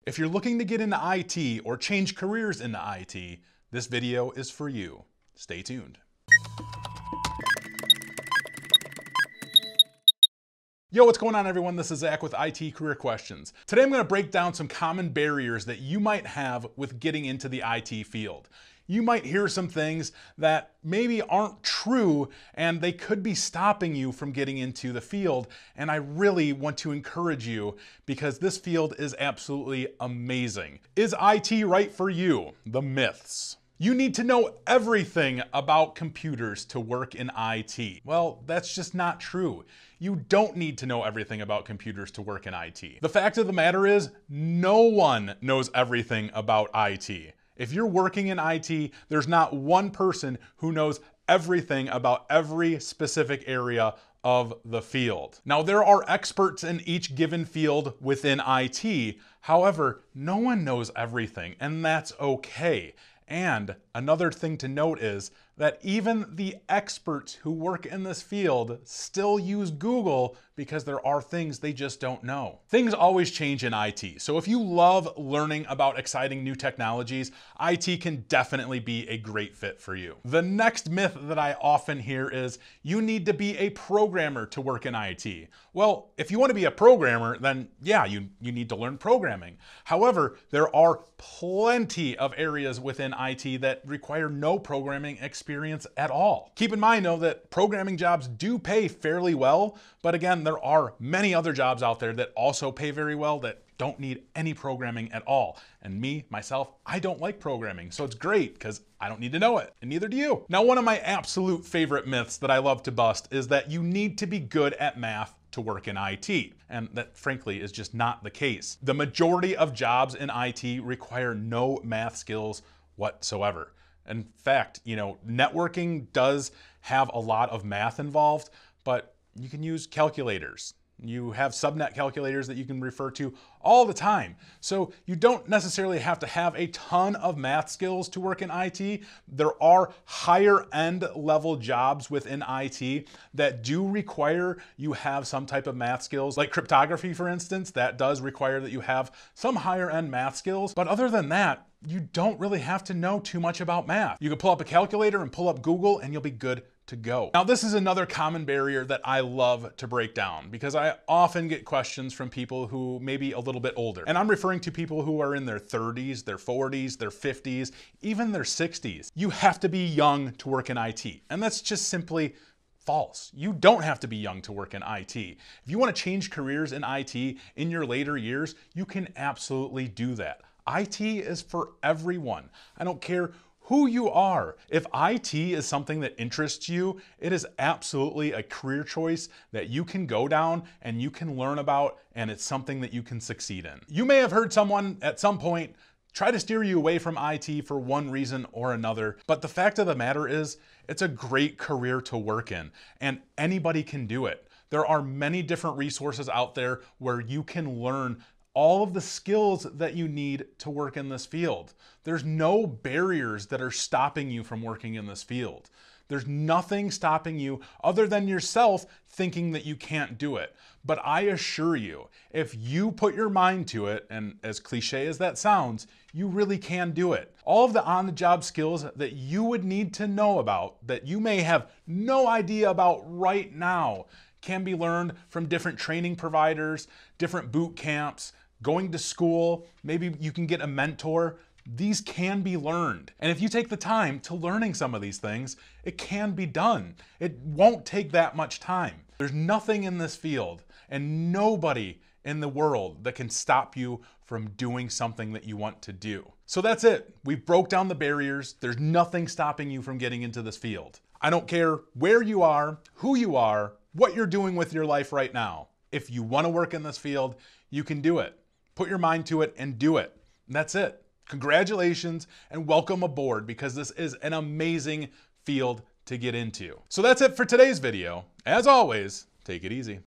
If you're looking to get into IT or change careers into IT, this video is for you. Stay tuned. Yo, what's going on everyone? This is Zach with IT Career Questions. Today I'm going to break down some common barriers that you might have with getting into the IT field. You might hear some things that maybe aren't true and they could be stopping you from getting into the field. And I really want to encourage you because this field is absolutely amazing. Is IT right for you? The myths. You need to know everything about computers to work in IT. Well, that's just not true. You don't need to know everything about computers to work in IT. The fact of the matter is, no one knows everything about IT. If you're working in IT, there's not one person who knows everything about every specific area of the field. Now, there are experts in each given field within IT. However, no one knows everything, and that's okay. And another thing to note is that even the experts who work in this field still use Google because there are things they just don't know. Things always change in IT. So if you love learning about exciting new technologies, IT can definitely be a great fit for you. The next myth that I often hear is you need to be a programmer to work in IT. Well, if you want to be a programmer, then yeah, you need to learn programming. However, there are plenty of areas within IT that require no programming experience at all. Keep in mind though that programming jobs do pay fairly well, but again, there are many other jobs out there that also pay very well that don't need any programming at all. And myself, I don't like programming, so it's great because I don't need to know it, and neither do you. Now, one of my absolute favorite myths that I love to bust is that you need to be good at math to work in IT. And that frankly is just not the case. The majority of jobs in IT require no math skills whatsoever. In fact, networking does have a lot of math involved, but you can use calculators. You have subnet calculators that you can refer to all the time. So you don't necessarily have to have a ton of math skills to work in IT. There are higher end level jobs within IT that do require you have some type of math skills, like cryptography, for instance. That does require that you have some higher end math skills. But other than that, you don't really have to know too much about math. You can pull up a calculator and pull up Google and you'll be good to go. Now, this is another common barrier that I love to break down because I often get questions from people who may be a little bit older. And I'm referring to people who are in their 30s, their 40s, their 50s, even their 60s. You have to be young to work in IT. And that's just simply false. You don't have to be young to work in IT. If you want to change careers in IT in your later years, you can absolutely do that. IT is for everyone. I don't care who you are. If IT is something that interests you, it is absolutely a career choice that you can go down and you can learn about, and it's something that you can succeed in. You may have heard someone at some point try to steer you away from IT for one reason or another, but the fact of the matter is, it's a great career to work in, and anybody can do it. There are many different resources out there where you can learn all of the skills that you need to work in this field. There's no barriers that are stopping you from working in this field. There's nothing stopping you other than yourself thinking that you can't do it. But I assure you, if you put your mind to it, and as cliche as that sounds, you really can do it. All of the on-the-job skills that you would need to know about, that you may have no idea about right now, can be learned from different training providers, different boot camps, going to school. Maybe you can get a mentor. These can be learned. And if you take the time to learning some of these things, it can be done. It won't take that much time. There's nothing in this field and nobody in the world that can stop you from doing something that you want to do. So that's it. We broke down the barriers. There's nothing stopping you from getting into this field. I don't care where you are, who you are, what you're doing with your life right now. If you want to work in this field, you can do it. Put your mind to it and do it. And that's it. Congratulations and welcome aboard because this is an amazing field to get into. So that's it for today's video. As always, take it easy.